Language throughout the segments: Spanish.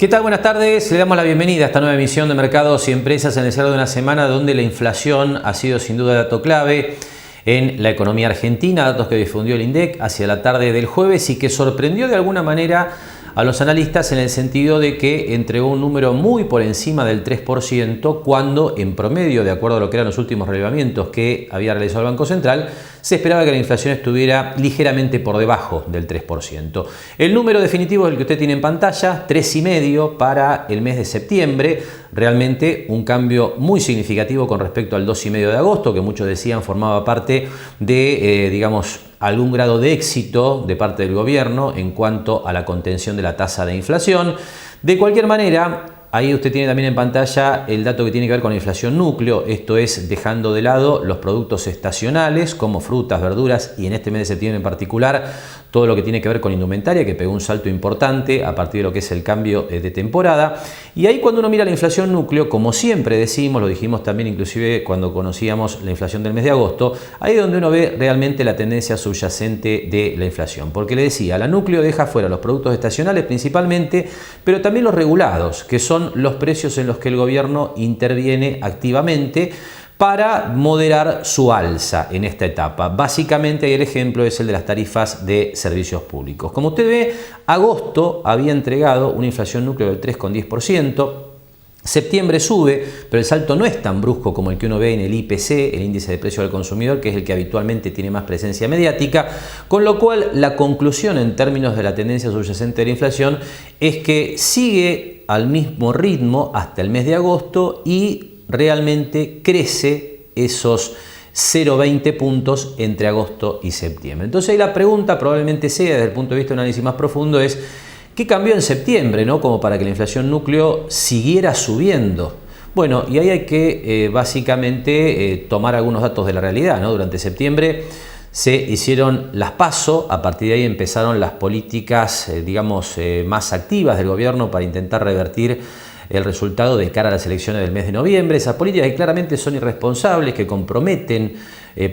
¿Qué tal? Buenas tardes. Le damos la bienvenida a esta nueva emisión de Mercados y Empresas en el cierre de una semana donde la inflación ha sido sin duda dato clave en la economía argentina, datos que difundió el INDEC hacia la tarde del jueves y que sorprendió de alguna manera a los analistas en el sentido de que entregó un número muy por encima del 3% cuando en promedio, de acuerdo a lo que eran los últimos relevamientos que había realizado el Banco Central, se esperaba que la inflación estuviera ligeramente por debajo del 3%. El número definitivo es el que usted tiene en pantalla, 3,5 para el mes de septiembre, realmente un cambio muy significativo con respecto al 2,5 de agosto, que muchos decían formaba parte de, algún grado de éxito de parte del gobierno en cuanto a la contención de la tasa de inflación. De cualquier manera, ahí usted tiene también en pantalla el dato que tiene que ver con la inflación núcleo, esto es dejando de lado los productos estacionales como frutas, verduras y en este mes de septiembre en particular todo lo que tiene que ver con indumentaria, que pegó un salto importante a partir de lo que es el cambio de temporada. Y ahí cuando uno mira la inflación núcleo, como siempre decimos, lo dijimos también inclusive cuando conocíamos la inflación del mes de agosto, ahí es donde uno ve realmente la tendencia subyacente de la inflación. Porque le decía, la núcleo deja fuera los productos estacionales principalmente, pero también los regulados, que son los precios en los que el gobierno interviene activamente para moderar su alza en esta etapa. Básicamente el ejemplo es el de las tarifas de servicios públicos. Como usted ve, agosto había entregado una inflación núcleo del 3,10%. Septiembre sube, pero el salto no es tan brusco como el que uno ve en el IPC, el índice de precio del consumidor, que es el que habitualmente tiene más presencia mediática, con lo cual la conclusión en términos de la tendencia subyacente de la inflación es que sigue al mismo ritmo hasta el mes de agosto y realmente crece esos 0,20 puntos entre agosto y septiembre. Entonces ahí la pregunta probablemente sea, desde el punto de vista de un análisis más profundo, es ¿qué cambió en septiembre, ¿no? Como para que la inflación núcleo siguiera subiendo? Bueno, y ahí hay que básicamente tomar algunos datos de la realidad, ¿no? Durante septiembre se hicieron las PASO, a partir de ahí empezaron las políticas, más activas del gobierno para intentar revertir el resultado de cara a las elecciones del mes de noviembre. Esas políticas que claramente son irresponsables, que comprometen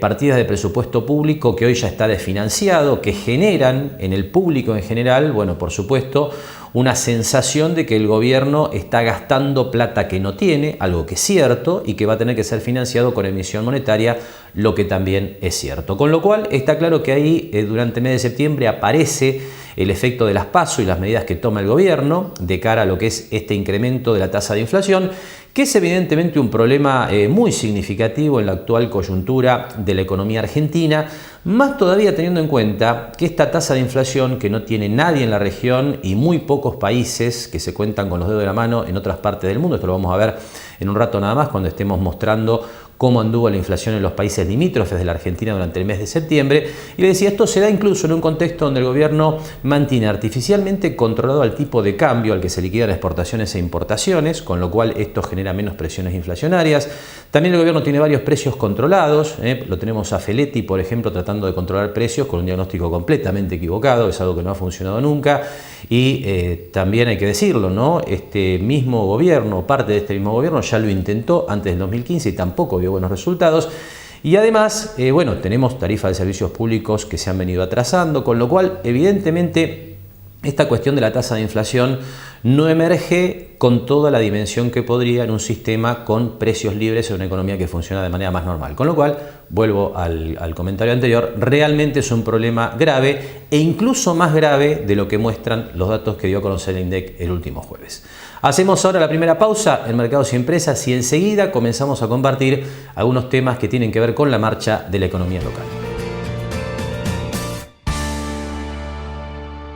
partidas de presupuesto público que hoy ya está desfinanciado, que generan en el público en general, por supuesto, una sensación de que el gobierno está gastando plata que no tiene, algo que es cierto, y que va a tener que ser financiado con emisión monetaria, lo que también es cierto. Con lo cual está claro que ahí durante el mes de septiembre aparece el efecto de las PASO y las medidas que toma el gobierno de cara a lo que es este incremento de la tasa de inflación, que es evidentemente un problema muy significativo en la actual coyuntura de la economía argentina, más todavía teniendo en cuenta que esta tasa de inflación que no tiene nadie en la región y muy pocos países que se cuentan con los dedos de la mano en otras partes del mundo, esto lo vamos a ver en un rato nada más cuando estemos mostrando cómo anduvo la inflación en los países limítrofes de la Argentina durante el mes de septiembre. Y le decía, esto se da incluso en un contexto donde el gobierno mantiene artificialmente controlado al tipo de cambio al que se liquidan exportaciones e importaciones, con lo cual esto genera menos presiones inflacionarias. También el gobierno tiene varios precios controlados, lo tenemos a Feletti, por ejemplo, tratando de controlar precios con un diagnóstico completamente equivocado, es algo que no ha funcionado nunca. Y también hay que decirlo, ¿no? Este mismo gobierno, parte de este mismo gobierno, ya lo intentó antes del 2015 y tampoco dio buenos resultados. Y además, tenemos tarifas de servicios públicos que se han venido atrasando, con lo cual, evidentemente, esta cuestión de la tasa de inflación no emerge con toda la dimensión que podría en un sistema con precios libres en una economía que funciona de manera más normal. Con lo cual, vuelvo al comentario anterior, realmente es un problema grave e incluso más grave de lo que muestran los datos que dio a conocer el INDEC el último jueves. Hacemos ahora la primera pausa en Mercados y Empresas y enseguida comenzamos a compartir algunos temas que tienen que ver con la marcha de la economía local.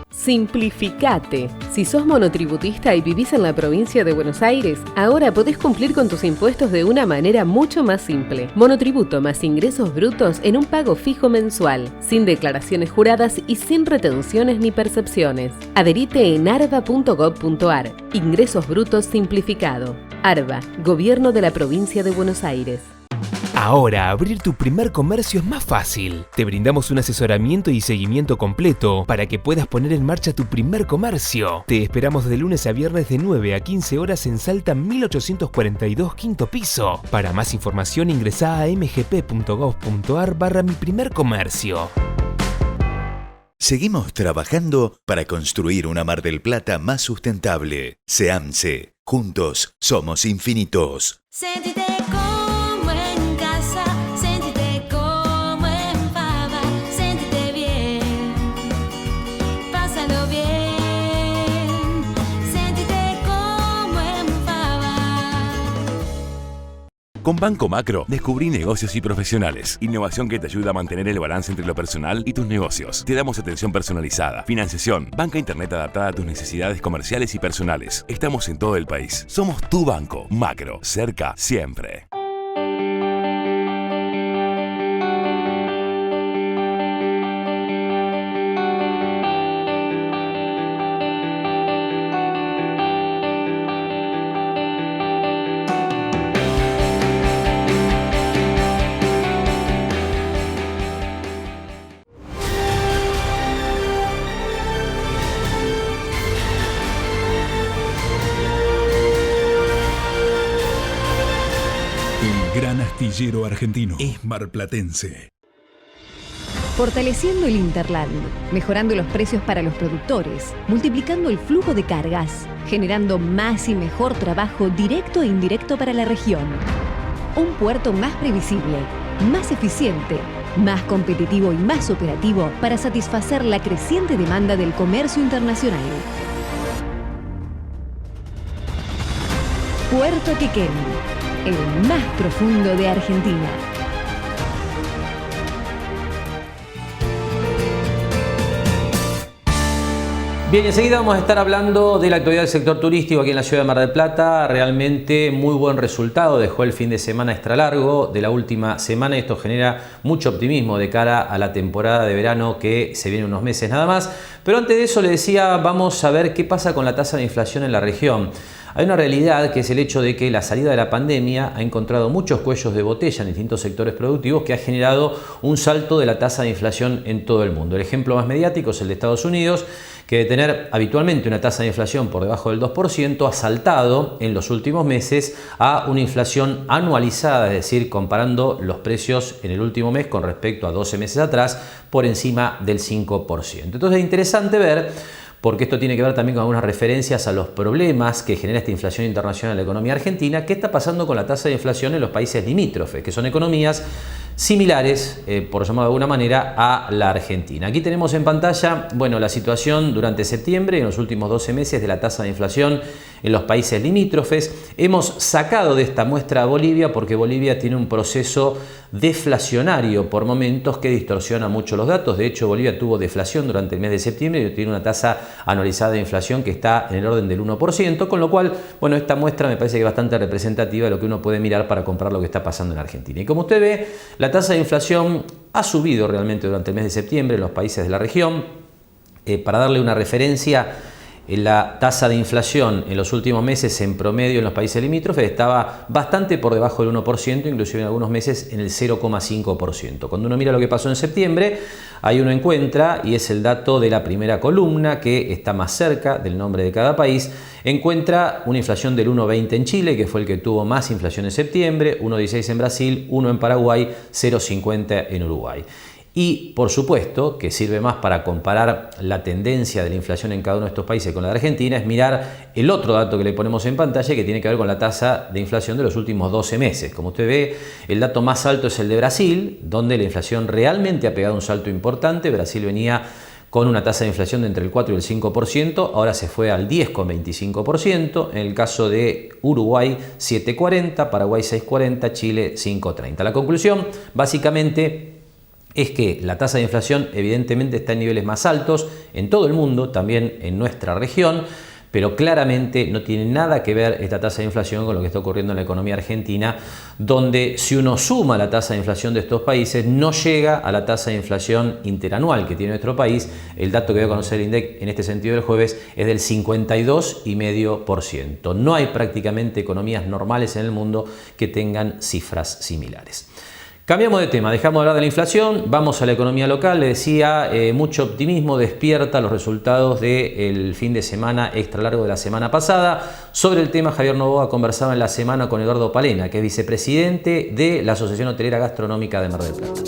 Simplificate. Si sos monotributista y vivís en la provincia de Buenos Aires, ahora podés cumplir con tus impuestos de una manera mucho más simple. Monotributo más ingresos brutos en un pago fijo mensual, sin declaraciones juradas y sin retenciones ni percepciones. Adherite en arba.gov.ar. Ingresos brutos simplificado. ARBA, Gobierno de la Provincia de Buenos Aires. Ahora, abrir tu primer comercio es más fácil. Te brindamos un asesoramiento y seguimiento completo para que puedas poner en marcha tu primer comercio. Te esperamos de lunes a viernes de 9 a 15 horas en Salta 1842, quinto piso. Para más información ingresá a mgp.gov.ar/mi primer comercio. Seguimos trabajando para construir una Mar del Plata más sustentable. SEAMSE. Juntos somos infinitos. Sentite como en casa, sentite como en Fava, sentite bien, pásalo bien, sentite como en Fava. Con Banco Macro, descubrí negocios y profesionales. Innovación que te ayuda a mantener el balance entre lo personal y tus negocios. Te damos atención personalizada, financiación, banca internet adaptada a tus necesidades comerciales y personales. Estamos en todo el país. Somos tu banco. Macro, cerca siempre. El gran astillero argentino es marplatense. Fortaleciendo el Interland, mejorando los precios para los productores, multiplicando el flujo de cargas, generando más y mejor trabajo directo e indirecto para la región. Un puerto más previsible, más eficiente, más competitivo y más operativo para satisfacer la creciente demanda del comercio internacional. Puerto Quequén, el más profundo de Argentina. Bien, enseguida vamos a estar hablando de la actualidad del sector turístico aquí en la ciudad de Mar del Plata. Realmente muy buen resultado dejó el fin de semana extra largo de la última semana y esto genera mucho optimismo de cara a la temporada de verano que se viene unos meses nada más. Pero antes de eso le decía, vamos a ver qué pasa con la tasa de inflación en la región. Hay una realidad que es el hecho de que la salida de la pandemia ha encontrado muchos cuellos de botella en distintos sectores productivos que ha generado un salto de la tasa de inflación en todo el mundo. El ejemplo más mediático es el de Estados Unidos, que de tener habitualmente una tasa de inflación por debajo del 2%, ha saltado en los últimos meses a una inflación anualizada, es decir, comparando los precios en el último mes con respecto a 12 meses atrás, por encima del 5%. Entonces es interesante ver, porque esto tiene que ver también con algunas referencias a los problemas que genera esta inflación internacional en la economía argentina, qué está pasando con la tasa de inflación en los países limítrofes, que son economías similares, por llamarlo de alguna manera, a la Argentina. Aquí tenemos en pantalla, bueno, la situación durante septiembre, en los últimos 12 meses, de la tasa de inflación en los países limítrofes. Hemos sacado de esta muestra a Bolivia porque Bolivia tiene un proceso deflacionario por momentos que distorsiona mucho los datos. De hecho, Bolivia tuvo deflación durante el mes de septiembre y tiene una tasa anualizada de inflación que está en el orden del 1%, con lo cual, bueno, esta muestra me parece que es bastante representativa de lo que uno puede mirar para comparar lo que está pasando en Argentina. Y como usted ve, la tasa de inflación ha subido realmente durante el mes de septiembre en los países de la región. Para darle una referencia, la tasa de inflación en los últimos meses en promedio en los países limítrofes estaba bastante por debajo del 1%, inclusive en algunos meses en el 0,5%. Cuando uno mira lo que pasó en septiembre, ahí uno encuentra, y es el dato de la primera columna que está más cerca del nombre de cada país, encuentra una inflación del 1,20 en Chile, que fue el que tuvo más inflación en septiembre, 1,16 en Brasil, 1 en Paraguay, 0,50 en Uruguay. Y por supuesto que sirve más para comparar la tendencia de la inflación en cada uno de estos países con la de Argentina, es mirar el otro dato que le ponemos en pantalla que tiene que ver con la tasa de inflación de los últimos 12 meses. Como usted ve, el dato más alto es el de Brasil, donde la inflación realmente ha pegado un salto importante. Brasil venía con una tasa de inflación de entre el 4 y el 5%, ahora se fue al 10,25%, en el caso de Uruguay 7,40%, Paraguay 6,40%, Chile 5,30%. La conclusión, básicamente, es que la tasa de inflación evidentemente está en niveles más altos en todo el mundo, también en nuestra región, pero claramente no tiene nada que ver esta tasa de inflación con lo que está ocurriendo en la economía argentina, donde si uno suma la tasa de inflación de estos países, no llega a la tasa de inflación interanual que tiene nuestro país. El dato que dio a conocer el INDEC en este sentido el jueves es del 52,5%. No hay prácticamente economías normales en el mundo que tengan cifras similares. Cambiamos de tema, dejamos de hablar de la inflación, vamos a la economía local. Le decía, mucho optimismo despierta los resultados del fin de semana extra largo de la semana pasada. Sobre el tema, Javier Novoa conversaba en la semana con Eduardo Palena, que es vicepresidente de la Asociación Hotelera Gastronómica de Mar del Plata.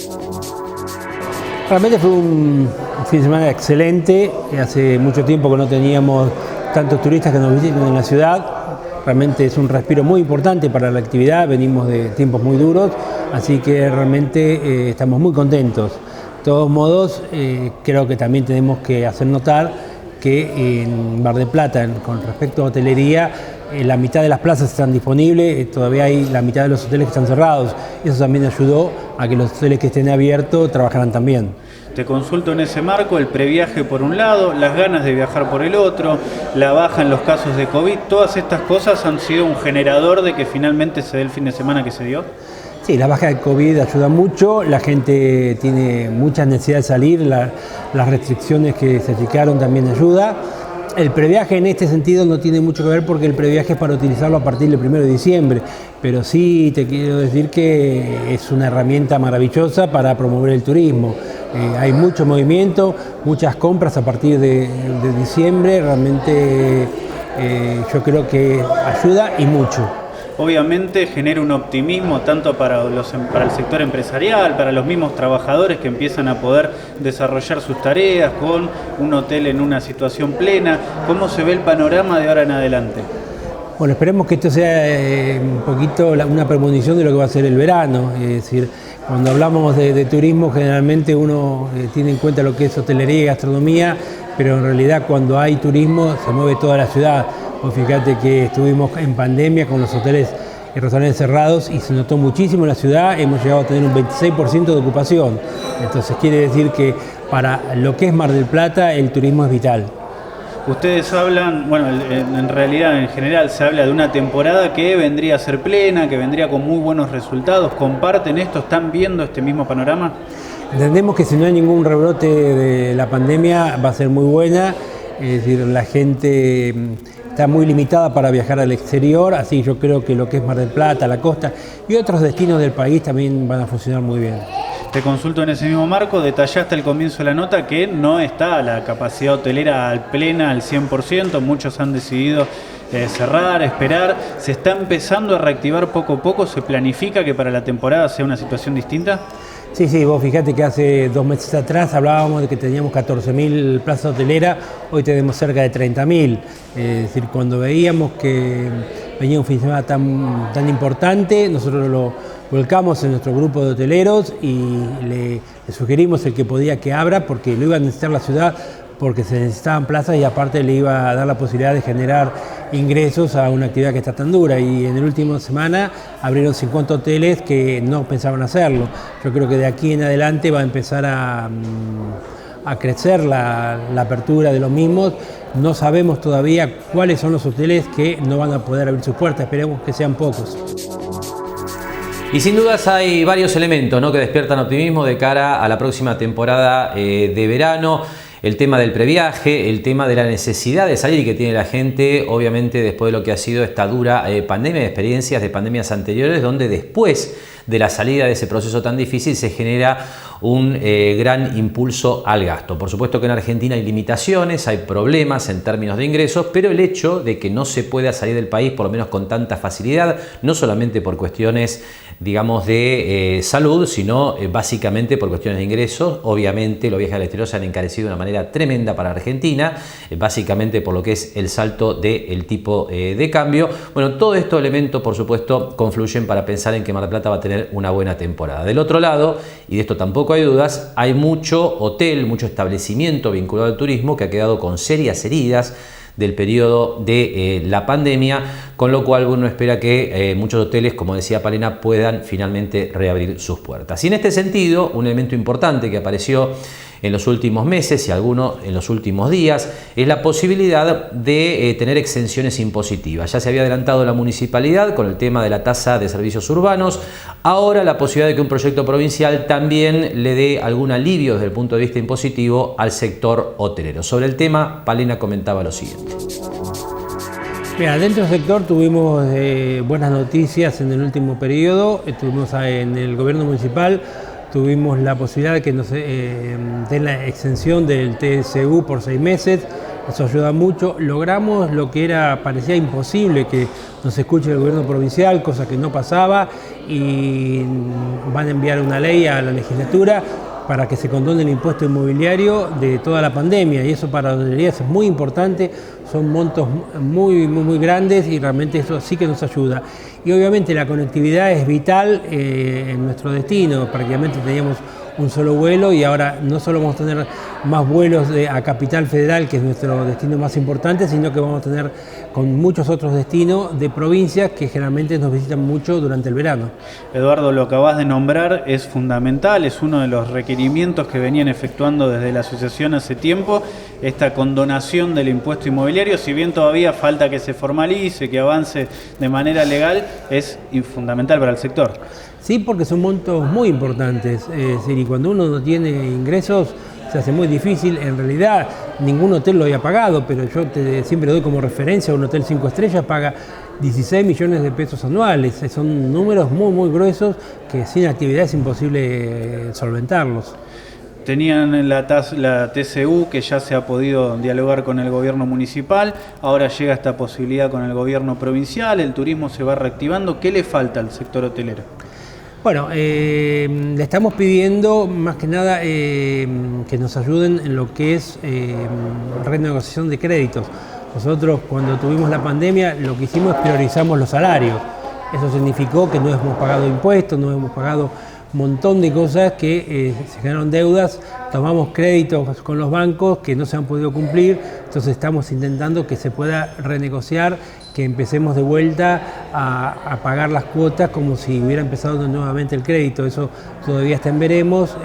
Realmente fue un fin de semana excelente. Hace mucho tiempo que no teníamos tantos turistas que nos visitan en la ciudad. Realmente es un respiro muy importante para la actividad. Venimos de tiempos muy duros, así que realmente estamos muy contentos. De todos modos, creo que también tenemos que hacer notar que en Mar del Plata, con respecto a hotelería, la mitad de las plazas están disponibles, todavía hay la mitad de los hoteles que están cerrados. Eso también ayudó a que los hoteles que estén abiertos trabajaran también. Te consulto en ese marco el previaje por un lado, las ganas de viajar por el otro, la baja en los casos de COVID, todas estas cosas han sido un generador de que finalmente se dé el fin de semana que se dio. Sí, la baja de COVID ayuda mucho, la gente tiene mucha necesidad de salir, las restricciones que se aplicaron también ayuda. El previaje en este sentido no tiene mucho que ver porque el previaje es para utilizarlo a partir del 1 de diciembre, pero sí te quiero decir que es una herramienta maravillosa para promover el turismo. Hay mucho movimiento, muchas compras a partir de diciembre, realmente yo creo que ayuda y mucho. Obviamente genera un optimismo tanto para el sector empresarial, para los mismos trabajadores que empiezan a poder desarrollar sus tareas con un hotel en una situación plena. ¿Cómo se ve el panorama de ahora en adelante? Bueno, esperemos que esto sea un poquito una premonición de lo que va a ser el verano. Es decir, cuando hablamos de turismo generalmente uno tiene en cuenta lo que es hotelería y gastronomía, pero en realidad cuando hay turismo se mueve toda la ciudad. Pues fíjate que estuvimos en pandemia con los hoteles y restaurantes cerrados y se notó muchísimo en la ciudad, hemos llegado a tener un 26% de ocupación. Entonces quiere decir que para lo que es Mar del Plata el turismo es vital. Ustedes hablan, bueno, en realidad en general se habla de una temporada que vendría a ser plena, que vendría con muy buenos resultados. ¿Comparten esto? ¿Están viendo este mismo panorama? Entendemos que si no hay ningún rebrote de la pandemia va a ser muy buena, es decir, la gente está muy limitada para viajar al exterior, así yo creo que lo que es Mar del Plata, la costa y otros destinos del país también van a funcionar muy bien. Te consulto en ese mismo marco, detallaste al comienzo de la nota que no está la capacidad hotelera al plena, al 100%, muchos han decidido cerrar, esperar, se está empezando a reactivar poco a poco, ¿se planifica que para la temporada sea una situación distinta? Sí, vos fíjate que hace 2 meses atrás hablábamos de que teníamos 14.000 plazas hoteleras, hoy tenemos cerca de 30.000. Es decir, cuando veíamos que venía un fin de semana tan importante, nosotros lo volcamos en nuestro grupo de hoteleros y le sugerimos el que podía que abra porque lo iba a necesitar la ciudad, porque se necesitaban plazas y aparte le iba a dar la posibilidad de generar ingresos a una actividad que está tan dura. Y en el último semana abrieron 50 hoteles que no pensaban hacerlo. Yo creo que de aquí en adelante va a empezar a crecer la apertura de los mismos. No sabemos todavía cuáles son los hoteles que no van a poder abrir sus puertas, esperemos que sean pocos. Y sin dudas hay varios elementos, ¿no?, que despiertan optimismo de cara a la próxima temporada de verano. El tema del previaje, el tema de la necesidad de salir que tiene la gente, obviamente después de lo que ha sido esta dura pandemia, de experiencias de pandemias anteriores, donde después de la salida de ese proceso tan difícil se genera un gran impulso al gasto. Por supuesto que en Argentina hay limitaciones, hay problemas en términos de ingresos, pero el hecho de que no se pueda salir del país, por lo menos con tanta facilidad, no solamente por cuestiones, digamos, de salud, sino básicamente por cuestiones de ingresos. Obviamente los viajes al exterior se han encarecido de una manera tremenda para Argentina, básicamente por lo que es el salto del tipo de cambio. Bueno, todos estos elementos, por supuesto, confluyen para pensar en que Mar del Plata va a tener una buena temporada. Del otro lado, y de esto tampoco hay dudas, hay mucho hotel, mucho establecimiento vinculado al turismo que ha quedado con serias heridas del periodo de la pandemia, con lo cual uno espera que muchos hoteles, como decía Palena, puedan finalmente reabrir sus puertas. Y en este sentido, un elemento importante que apareció en los últimos meses y algunos en los últimos días es la posibilidad de tener exenciones impositivas. Ya se había adelantado la municipalidad con el tema de la tasa de servicios urbanos, ahora la posibilidad de que un proyecto provincial también le dé algún alivio desde el punto de vista impositivo al sector hotelero. Sobre el tema, Palena comentaba lo siguiente. Mira, dentro del sector tuvimos buenas noticias en el último periodo, estuvimos en el gobierno municipal, tuvimos la posibilidad de que nos den la exención del TSU por 6 meses, eso ayuda mucho. Logramos lo que parecía imposible, que nos escuche el gobierno provincial, cosa que no pasaba, y van a enviar una ley a la legislatura para que se condone el impuesto inmobiliario de toda la pandemia, y eso para la hotelería es muy importante, son montos muy grandes y realmente eso sí que nos ayuda. Y obviamente la conectividad es vital en nuestro destino, prácticamente teníamos un solo vuelo y ahora no solo vamos a tener más vuelos a Capital Federal, que es nuestro destino más importante, sino que vamos a tener con muchos otros destinos de provincias que generalmente nos visitan mucho durante el verano. Eduardo, lo acabas de nombrar, es fundamental, es uno de los requerimientos que venían efectuando desde la asociación hace tiempo, esta condonación del impuesto inmobiliario, si bien todavía falta que se formalice, que avance de manera legal, es fundamental para el sector. Sí, porque son montos muy importantes, es decir, y cuando uno no tiene ingresos se hace muy difícil. En realidad ningún hotel lo había pagado, pero yo siempre doy como referencia, un hotel 5 estrellas paga 16 millones de pesos anuales, son números muy gruesos que sin actividad es imposible solventarlos. Tenían la TCU, que ya se ha podido dialogar con el gobierno municipal, ahora llega esta posibilidad con el gobierno provincial, el turismo se va reactivando. ¿Qué le falta al sector hotelero? Bueno, le estamos pidiendo más que nada que nos ayuden en lo que es renegociación de créditos. Nosotros cuando tuvimos la pandemia lo que hicimos es priorizamos los salarios. Eso significó que no hemos pagado impuestos, no hemos pagado un montón de cosas que se generaron deudas, tomamos créditos con los bancos que no se han podido cumplir, entonces estamos intentando que se pueda renegociar, que empecemos de vuelta a pagar las cuotas como si hubiera empezado nuevamente el crédito. Eso todavía está en veremos.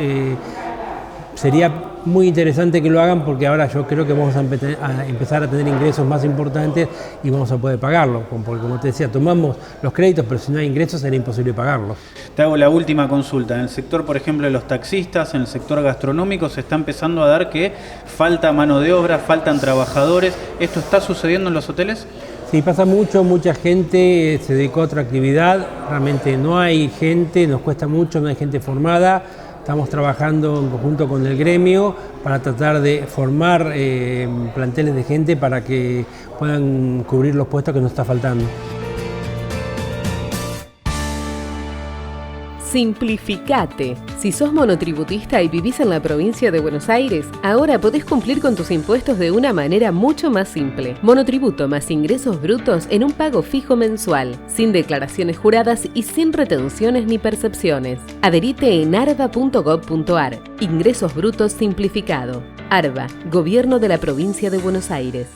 Sería muy interesante que lo hagan porque ahora yo creo que vamos a empezar a tener ingresos más importantes y vamos a poder pagarlo, porque como te decía, tomamos los créditos, pero si no hay ingresos será imposible pagarlos. Te hago la última consulta. En el sector, por ejemplo, de los taxistas, en el sector gastronómico, se está empezando a dar que falta mano de obra, faltan trabajadores. ¿Esto está sucediendo en los hoteles? Sí, pasa mucho, mucha gente se dedicó a otra actividad, realmente no hay gente, nos cuesta mucho, no hay gente formada. Estamos trabajando en conjunto con el gremio para tratar de formar planteles de gente para que puedan cubrir los puestos que nos está faltando. Simplificate. Si sos monotributista y vivís en la provincia de Buenos Aires, ahora podés cumplir con tus impuestos de una manera mucho más simple. Monotributo más ingresos brutos en un pago fijo mensual, sin declaraciones juradas y sin retenciones ni percepciones. Adherite en arba.gov.ar. Ingresos brutos simplificado. ARBA, Gobierno de la Provincia de Buenos Aires.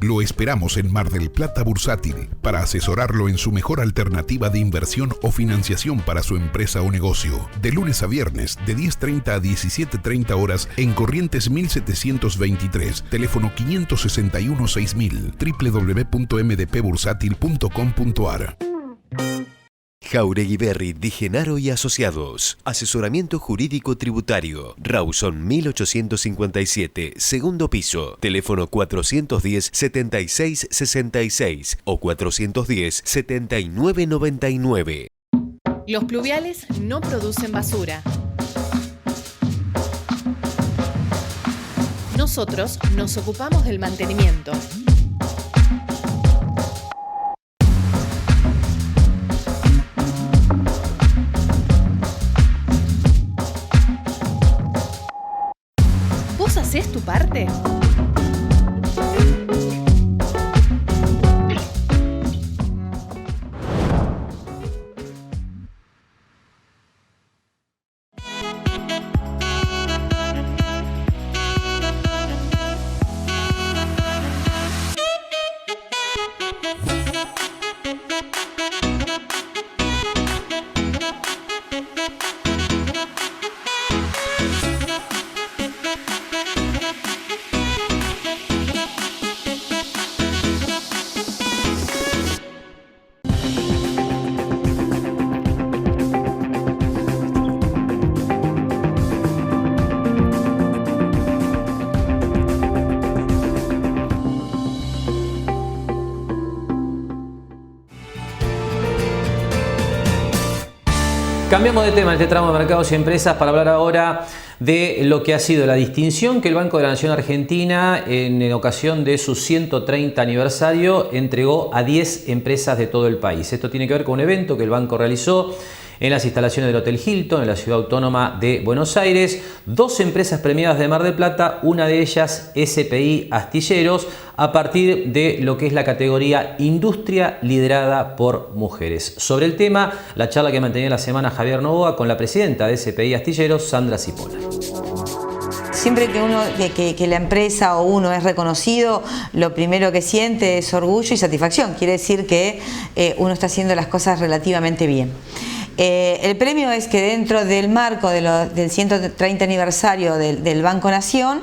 Lo esperamos en Mar del Plata Bursátil para asesorarlo en su mejor alternativa de inversión o financiación para su empresa o negocio. De lunes a viernes, de 10:30 a 17:30 horas en Corrientes 1723, teléfono 561-6000, www.mdpbursátil.com.ar. Jauregui Berry Di Genaro y Asociados. Asesoramiento jurídico tributario. Rawson 1857, segundo piso. Teléfono 410-7666 o 410-7999. Los pluviales no producen basura. Nosotros nos ocupamos del mantenimiento. ¿Vos hacés tu parte? Cambiamos de tema en este tramo de Mercados y Empresas para hablar ahora de lo que ha sido la distinción que el Banco de la Nación Argentina, en ocasión de su 130 aniversario, entregó a 10 empresas de todo el país. Esto tiene que ver con un evento que el banco realizó en las instalaciones del Hotel Hilton, en la Ciudad Autónoma de Buenos Aires. 2 empresas premiadas de Mar del Plata, una de ellas SPI Astilleros, a partir de lo que es la categoría Industria liderada por mujeres. Sobre el tema, la charla que mantenía la semana Javier Novoa con la presidenta de SPI Astilleros, Sandra Cipolla. Siempre que la empresa o uno es reconocido, lo primero que siente es orgullo y satisfacción. Quiere decir que uno está haciendo las cosas relativamente bien. El premio es que dentro del marco del 130 aniversario del Banco Nación,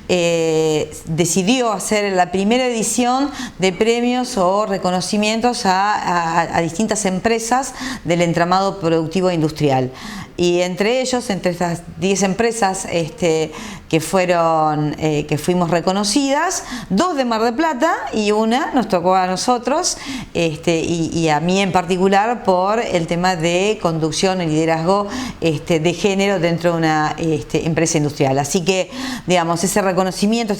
decidió hacer la primera edición de premios o reconocimientos a distintas empresas del entramado productivo industrial. Y entre ellos, entre estas 10 empresas que fuimos reconocidas, 2 de Mar del Plata y una nos tocó a nosotros y a mí en particular por el tema de conducción y liderazgo de género dentro de una empresa industrial. Así que, digamos, este reconocimiento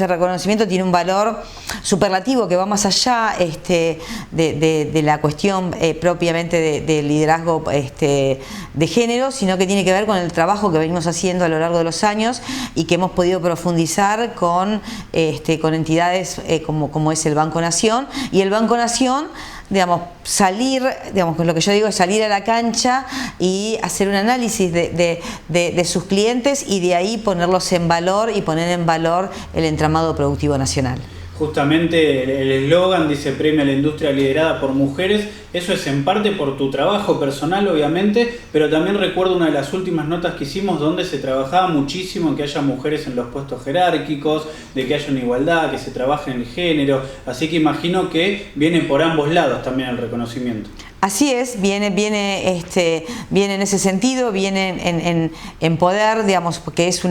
tiene un valor superlativo que va más allá de la cuestión propiamente de liderazgo de género, sino que tiene que ver con el trabajo que venimos haciendo a lo largo de los años y que hemos podido profundizar con entidades como es el Banco Nación. Y el Banco Nación, digamos, lo que yo digo es salir a la cancha y hacer un análisis de sus clientes y de ahí ponerlos en valor y poner en valor el entramado productivo nacional. Justamente el eslogan dice premio a la industria liderada por mujeres. Eso es en parte por tu trabajo personal, obviamente, pero también recuerdo una de las últimas notas que hicimos donde se trabajaba muchísimo en que haya mujeres en los puestos jerárquicos, de que haya una igualdad, que se trabaje en el género. Así que imagino que viene por ambos lados también el reconocimiento. Así es, viene en ese sentido, viene en poder, digamos, porque es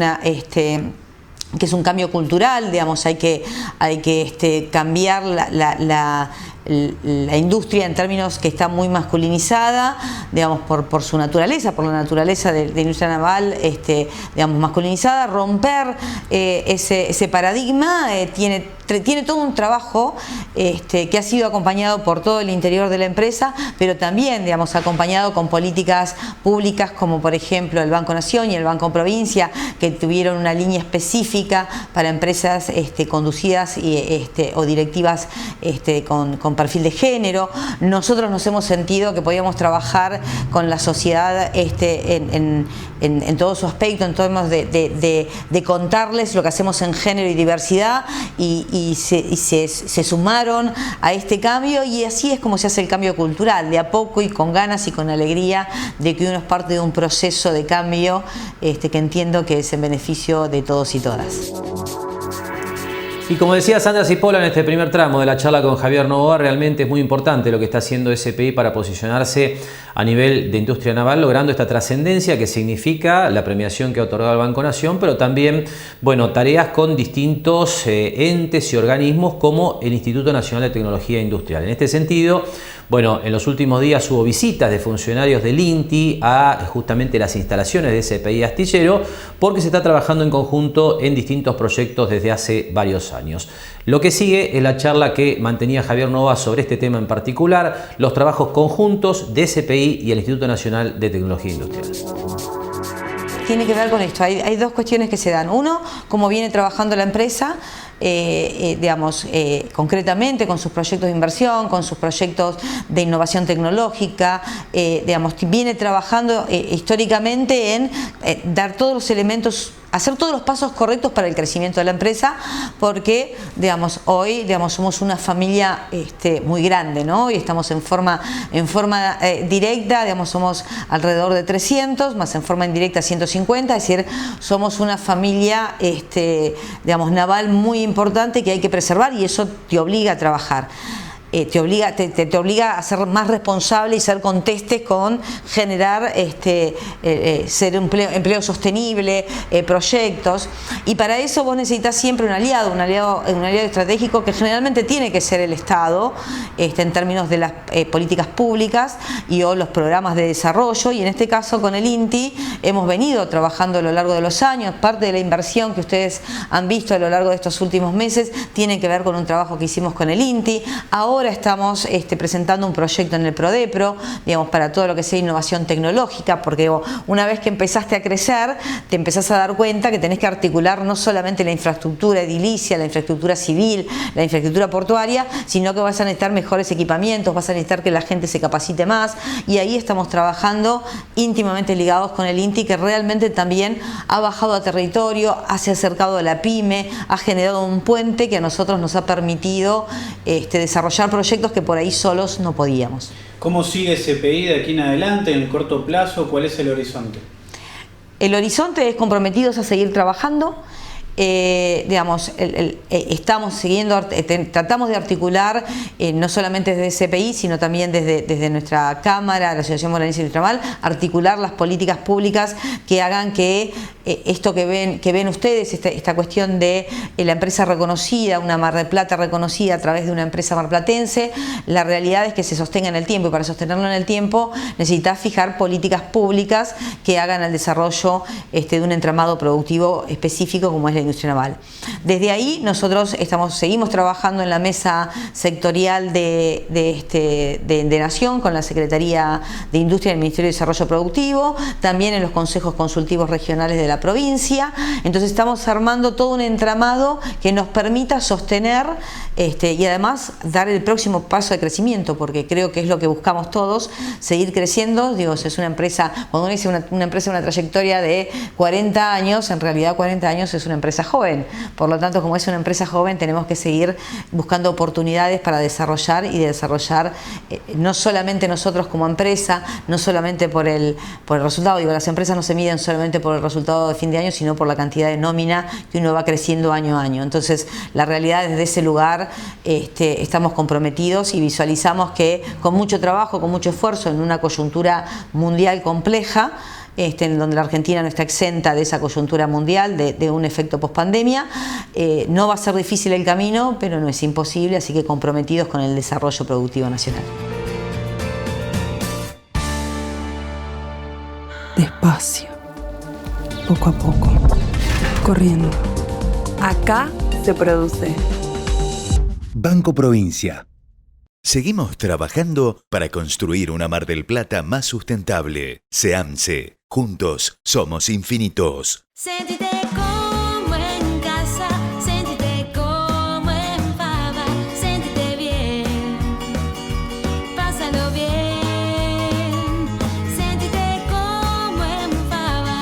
que es un cambio cultural, digamos, hay que cambiar la industria en términos que está muy masculinizada, digamos, por su naturaleza, por la naturaleza de la industria naval, digamos, masculinizada. Romper ese paradigma tiene todo un trabajo que ha sido acompañado por todo el interior de la empresa, pero también, digamos, acompañado con políticas públicas como por ejemplo el Banco Nación y el Banco Provincia, que tuvieron una línea específica para empresas conducidas o directivas con perfil de género. Nosotros nos hemos sentido que podíamos trabajar con la sociedad en todo su aspecto, en términos de contarles lo que hacemos en género y diversidad, y se sumaron a este cambio, y así es como se hace el cambio cultural, de a poco y con ganas y con alegría de que uno es parte de un proceso de cambio que entiendo que es en beneficio de todos y todas. Y como decía Sandra Cipolla en este primer tramo de la charla con Javier Novoa, realmente es muy importante lo que está haciendo SPI para posicionarse a nivel de industria naval, logrando esta trascendencia que significa la premiación que ha otorgado el Banco Nación, pero también, bueno, tareas con distintos entes y organismos como el Instituto Nacional de Tecnología Industrial. En este sentido, bueno, en los últimos días hubo visitas de funcionarios del INTI a justamente las instalaciones de SPI Astillero, porque se está trabajando en conjunto en distintos proyectos desde hace varios años. Lo que sigue es la charla que mantenía Javier Novoa sobre este tema en particular, los trabajos conjuntos de SPI y el Instituto Nacional de Tecnología Industrial. Tiene que ver con esto, hay 2 cuestiones que se dan. Uno, cómo viene trabajando la empresa, digamos, concretamente con sus proyectos de inversión, con sus proyectos de innovación tecnológica, digamos, viene trabajando históricamente en dar todos los elementos, hacer todos los pasos correctos para el crecimiento de la empresa, porque, digamos, hoy, digamos, somos una familia muy grande, ¿no? Y estamos en forma directa, digamos, somos alrededor de 300, más en forma indirecta 150, es decir, somos una familia, digamos, naval muy importante que hay que preservar, y eso te obliga a trabajar. te obliga a ser más responsable y ser contestes con generar ser empleo sostenible, proyectos, y para eso vos necesitas siempre un aliado estratégico que generalmente tiene que ser el Estado, en términos de las políticas públicas o los programas de desarrollo, y en este caso con el INTI hemos venido trabajando a lo largo de los años. Parte de la inversión que ustedes han visto a lo largo de estos últimos meses tiene que ver con un trabajo que hicimos con el INTI. Ahora estamos presentando un proyecto en el PRODEPRO, digamos, para todo lo que sea innovación tecnológica, porque una vez que empezaste a crecer, te empezás a dar cuenta que tenés que articular no solamente la infraestructura edilicia, la infraestructura civil, la infraestructura portuaria, sino que vas a necesitar mejores equipamientos, vas a necesitar que la gente se capacite más, y ahí estamos trabajando íntimamente ligados con el INTI, que realmente también ha bajado a territorio, se ha acercado a la pyme, ha generado un puente que a nosotros nos ha permitido desarrollar proyectos que por ahí solos no podíamos. ¿Cómo sigue CPI de aquí en adelante, en el corto plazo? ¿Cuál es el horizonte? El horizonte es comprometidos a seguir trabajando. Estamos siguiendo, tratamos de articular no solamente desde CPI, sino también desde nuestra Cámara, la Asociación Bonaerense Ultramar, articular las políticas públicas que hagan que esto que ven ustedes, esta cuestión de la empresa reconocida, una Mar del Plata reconocida a través de una empresa marplatense, la realidad es que se sostenga en el tiempo, y para sostenerlo en el tiempo necesitas fijar políticas públicas que hagan el desarrollo de un entramado productivo específico como es la industria naval. Desde ahí nosotros seguimos trabajando en la mesa sectorial de Nación con la Secretaría de Industria del Ministerio de Desarrollo Productivo, también en los consejos consultivos regionales de la provincia. Entonces estamos armando todo un entramado que nos permita sostener y además dar el próximo paso de crecimiento, porque creo que es lo que buscamos todos, seguir creciendo. Digo, es una empresa, cuando uno dice una empresa, una trayectoria de 40 años, en realidad 40 años es una empresa joven. Por lo tanto, como es una empresa joven, tenemos que seguir buscando oportunidades para desarrollar no solamente nosotros como empresa, no solamente por el resultado. Digo, las empresas no se miden solamente por el resultado de fin de año, sino por la cantidad de nómina que uno va creciendo año a año. Entonces, la realidad desde ese lugar estamos comprometidos y visualizamos que con mucho trabajo, con mucho esfuerzo, en una coyuntura mundial compleja, en donde la Argentina no está exenta de esa coyuntura mundial, de un efecto pospandemia, no va a ser difícil el camino, pero no es imposible, así que comprometidos con el desarrollo productivo nacional. Despacio, poco a poco, corriendo. Acá se produce. Banco Provincia. Seguimos trabajando para construir una Mar del Plata más sustentable. SEAMSE. Juntos somos infinitos. Sentite como en casa, sentite como en Fava, sentite bien, pásalo bien, sentite como en Fava.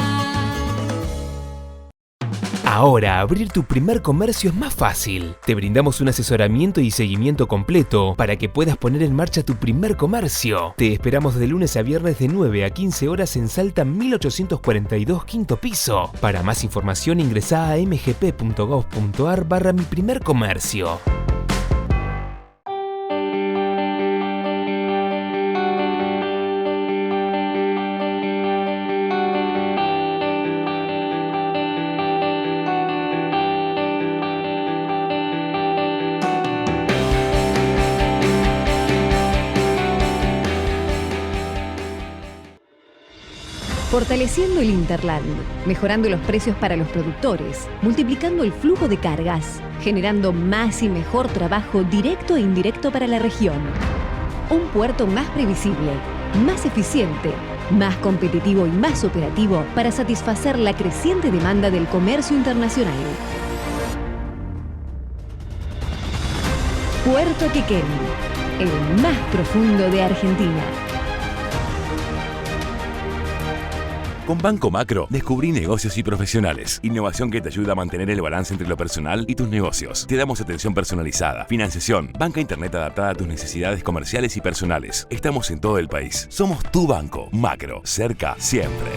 Ahora, abrir tu primer comercio es más fácil. Te brindamos un asesoramiento y seguimiento completo para que puedas poner en marcha tu primer comercio. Te esperamos de lunes a viernes de 9 a 15 horas en Salta 1842, quinto piso. Para más información ingresá a mgp.gov.ar/miprimercomercio. Fortaleciendo el Interland, mejorando los precios para los productores, multiplicando el flujo de cargas, generando más y mejor trabajo directo e indirecto para la región. Un puerto más previsible, más eficiente, más competitivo y más operativo para satisfacer la creciente demanda del comercio internacional. Puerto Quequén, el más profundo de Argentina. Con Banco Macro, descubrí negocios y profesionales. Innovación que te ayuda a mantener el balance entre lo personal y tus negocios. Te damos atención personalizada, financiación, banca internet adaptada a tus necesidades comerciales y personales. Estamos en todo el país. Somos tu banco. Macro, cerca siempre.